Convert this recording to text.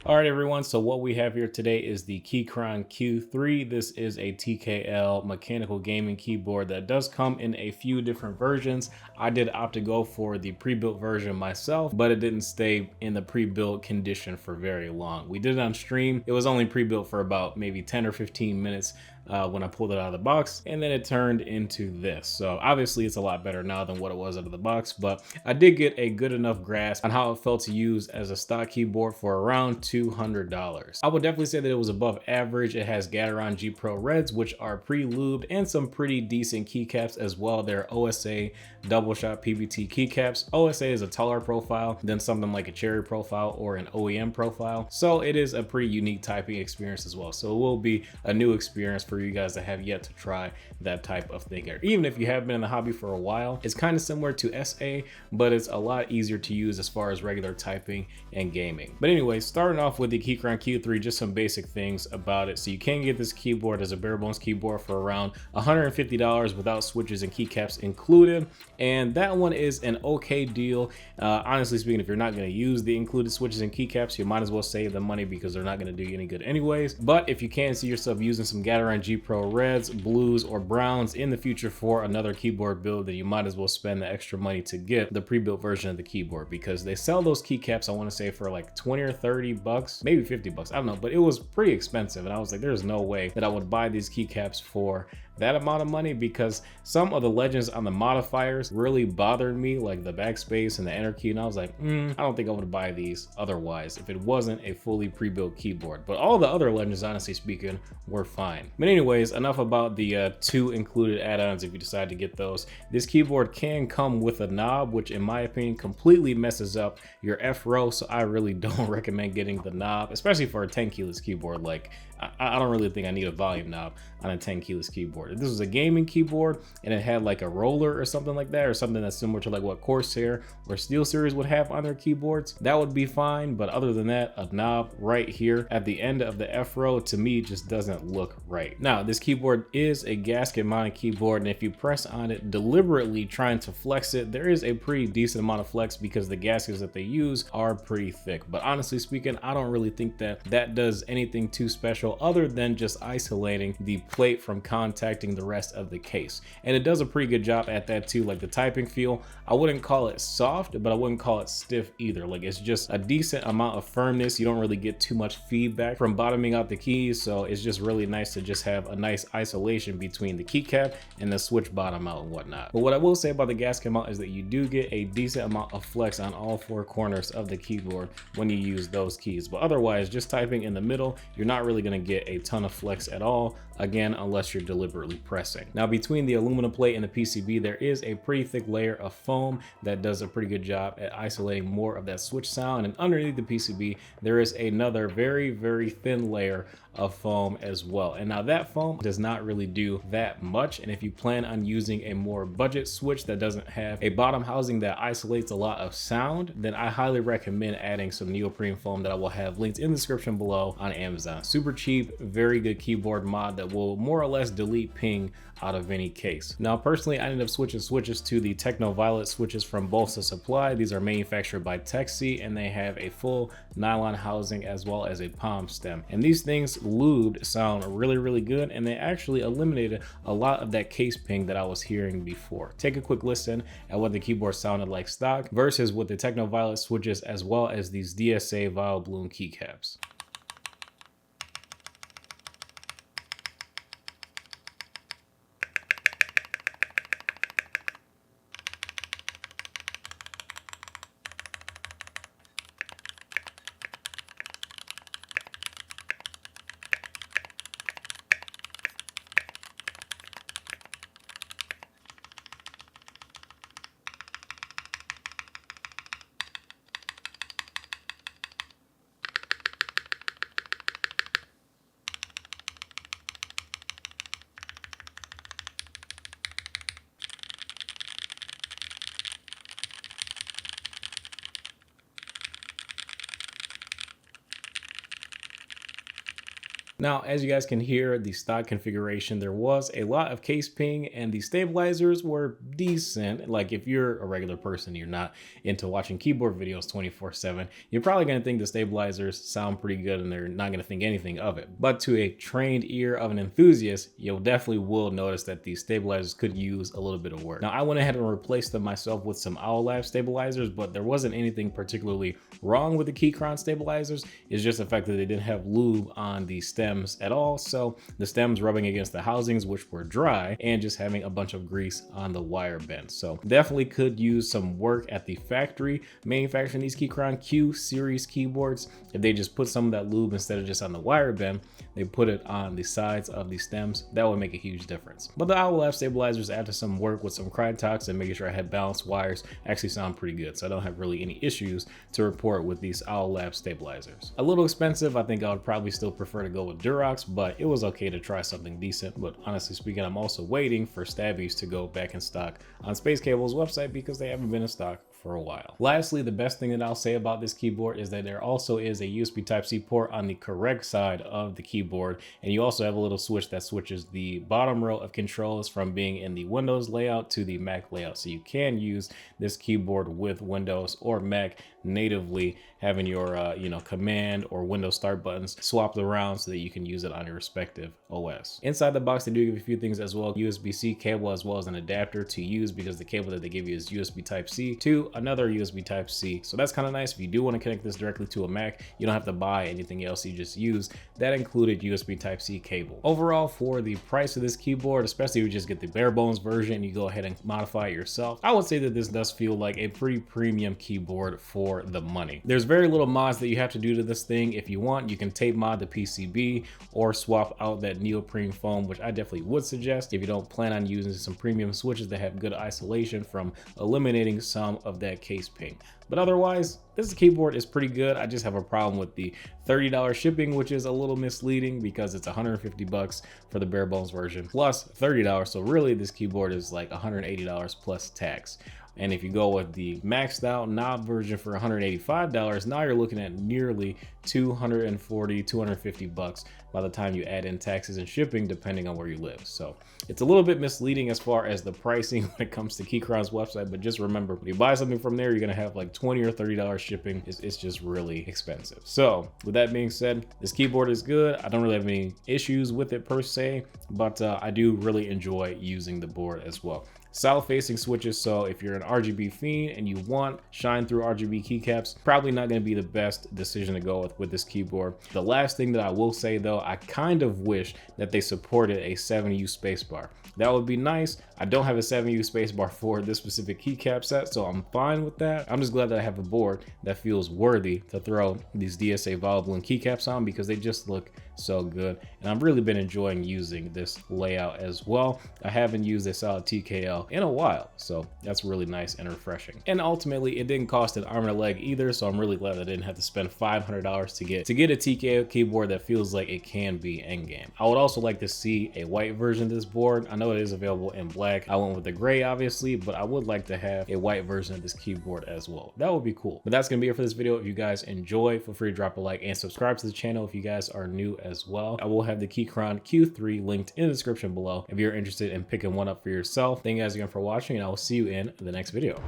All right, everyone. So what we have here today is the Keychron Q3. This is a TKL mechanical gaming keyboard that does come in a few different versions. I did opt to go for the pre-built version myself, but it didn't stay in the pre-built condition for very long. We did it on stream. It was only pre-built for about maybe 10 or 15 minutes when I pulled it out of the box, and then it turned into this. So obviously it's a lot better now than what it was out of the box, but I did get a good enough grasp on how it felt to use as a stock keyboard for around $200. I would definitely say that it was above average. It has Keychron G Pro Reds, which are pre-lubed, and some pretty decent keycaps as well. They're OSA double shot PVT keycaps. OSA is a taller profile than something like a Cherry profile or an OEM profile, so it is a pretty unique typing experience as well. So it will be a new experience for you guys that have yet to try that type of thing. Even if you have been in the hobby for a while, it's kind of similar to SA, but it's a lot easier to use as far as regular typing and gaming. But anyway, starting off with the Keychron Q3, just some basic things about it. So you can get this keyboard as a bare bones keyboard for around $150 without switches and keycaps included, and that one is an okay deal. Honestly speaking, if you're not going to use the included switches and keycaps, you might as well save the money because they're not going to do you any good anyways. But if you can see yourself using some Keychron G Pro Reds, Blues, or Browns in the future for another keyboard build, then you might as well spend the extra money to get the pre-built version of the keyboard, because they sell those keycaps, I want to say, for like 20 or 30 bucks, maybe 50 bucks, I don't know, but it was pretty expensive, and I was like, there's no way that I would buy these keycaps for that amount of money, because some of the legends on the modifiers really bothered me, like the backspace and the enter key, and I was like, I don't think I would buy these otherwise if it wasn't a fully pre-built keyboard. But all the other legends, honestly speaking, were fine. But anyways, enough about the two included add-ons if you decide to get those. This keyboard can come with a knob, which in my opinion completely messes up your F row, so I really don't recommend getting the knob, especially for a 10 keyless keyboard. Like, I don't really think I need a volume knob on a 10 keyless keyboard. If this was a gaming keyboard and it had like a roller or something like that, or something that's similar to like what Corsair or SteelSeries would have on their keyboards, that would be fine. But other than that, a knob right here at the end of the F row, to me, just doesn't look right. Now, this keyboard is a gasket mounted keyboard, and if you press on it deliberately trying to flex it, there is a pretty decent amount of flex because the gaskets that they use are pretty thick. But honestly speaking, I don't really think that that does anything too special other than just isolating the plate from contacting the rest of the case. And it does a pretty good job at that too. Like the typing feel, I wouldn't call it soft, but I wouldn't call it stiff either. Like, it's just a decent amount of firmness. You don't really get too much feedback from bottoming out the keys, so it's just really nice to just have a nice isolation between the keycap and the switch bottom out and whatnot. But what I will say about the gasket mount is that you do get a decent amount of flex on all four corners of the keyboard when you use those keys. But otherwise, just typing in the middle, you're not really going to get a ton of flex at all, again, unless you're deliberately pressing. Now, between the aluminum plate and the PCB, there is a pretty thick layer of foam that does a pretty good job at isolating more of that switch sound, and underneath the PCB there is another very, very thin layer of foam as well. And now that foam does not really do that much, and if you plan on using a more budget switch that doesn't have a bottom housing that isolates a lot of sound, then I highly recommend adding some neoprene foam that I will have linked in the description below on Amazon. Super cheap, very good keyboard mod that will more or less delete ping out of any case. Now, personally, I ended up switching switches to the Techno Violet switches from Bolsa Supply. These are manufactured by Texi, and they have a full nylon housing as well as a palm stem. And these things lubed sound really, really good, and they actually eliminated a lot of that case ping that I was hearing before. Take a quick listen at what the keyboard sounded like stock versus with the Techno Violet switches as well as these DSA Vial Bloom keycaps. Now, as you guys can hear, the stock configuration, there was a lot of case ping and the stabilizers were decent. Like if you're a regular person, you're not into watching keyboard videos 24/7, you're probably going to think the stabilizers sound pretty good and they're not going to think anything of it. But to a trained ear of an enthusiast, you'll definitely will notice that these stabilizers could use a little bit of work. Now, I went ahead and replaced them myself with some Owl Lab stabilizers, but there wasn't anything particularly wrong with the Keychron stabilizers. It's just the fact that they didn't have lube on the stems at all. So the stems rubbing against the housings, which were dry, and just having a bunch of grease on the wire bend. So definitely could use some work at the factory manufacturing these Keychron Q series keyboards. If they just put some of that lube instead of just on the wire bend, they put it on the sides of the stems, that would make a huge difference. But the Owl Lab stabilizers, after some work with some Krytox and making sure I had balanced wires, actually sound pretty good. So I don't have really any issues to report with these Owl Lab stabilizers. A little expensive. I think I would probably still prefer to go with Durox, but it was okay to try something decent. But honestly speaking, I'm also waiting for Stabbies to go back in stock on Space Cable's website because they haven't been in stock for a while. Lastly, the best thing that I'll say about this keyboard is that there also is a USB Type-C port on the correct side of the keyboard, and you also have a little switch that switches the bottom row of controls from being in the Windows layout to the Mac layout. So you can use this keyboard with Windows or Mac natively, having your command or Windows start buttons swapped around so that you can use it on your respective OS. Inside the box, they do give you a few things as well: USB-C cable as well as an adapter to use, because the cable that they give you is USB Type-C to another USB Type-C. So that's kind of nice. If you do want to connect this directly to a Mac, you don't have to buy anything else. You just use that included USB Type-C cable. Overall, for the price of this keyboard, especially if you just get the bare bones version and you go ahead and modify it yourself, I would say that this does feel like a pretty premium keyboard for the money. There's very little mods that you have to do to this thing. If you want, you can tape mod the PCB or swap out that neoprene foam, which I definitely would suggest if you don't plan on using some premium switches that have good isolation from eliminating some of that case ping. But otherwise, this keyboard is pretty good. I just have a problem with the $30 shipping, which is a little misleading because it's $150 for the bare bones version plus $30. So really this keyboard is like $180 plus tax. And if you go with the maxed out knob version for $185, now you're looking at nearly $240, $250 by the time you add in taxes and shipping, depending on where you live. So it's a little bit misleading as far as the pricing when it comes to Keychron's website, but just remember, when you buy something from there, you're gonna have like $20 or $30 shipping. It's just really expensive. So with that being said, this keyboard is good. I don't really have any issues with it per se, but I do really enjoy using the board as well. South facing switches, so if you're an RGB fiend and you want shine through RGB keycaps, probably not going to be the best decision to go with this keyboard. The last thing that I will say though, I kind of wish that they supported a 7U spacebar. That would be nice. I don't have a 7U spacebar for this specific keycap set, so I'm fine with that. I'm just glad that I have a board that feels worthy to throw these DSA Vol Balloon keycaps on because they just look so good. And I've really been enjoying using this layout as well. I haven't used a solid TKL in a while, so that's really nice and refreshing. And ultimately, it didn't cost an arm and a leg either, so I'm really glad that I didn't have to spend $500 to get a TKL keyboard that feels like it can be endgame. I would also like to see a white version of this board. I know it is available in black. I went with the gray, obviously, but I would like to have a white version of this keyboard as well. That would be cool. But that's gonna be it for this video. If you guys enjoy, feel free to drop a like and subscribe to the channel if you guys are new as well. I will have the Keychron Q3 linked in the description below if you're interested in picking one up for yourself. Thank you guys again for watching, and I will see you in the next video.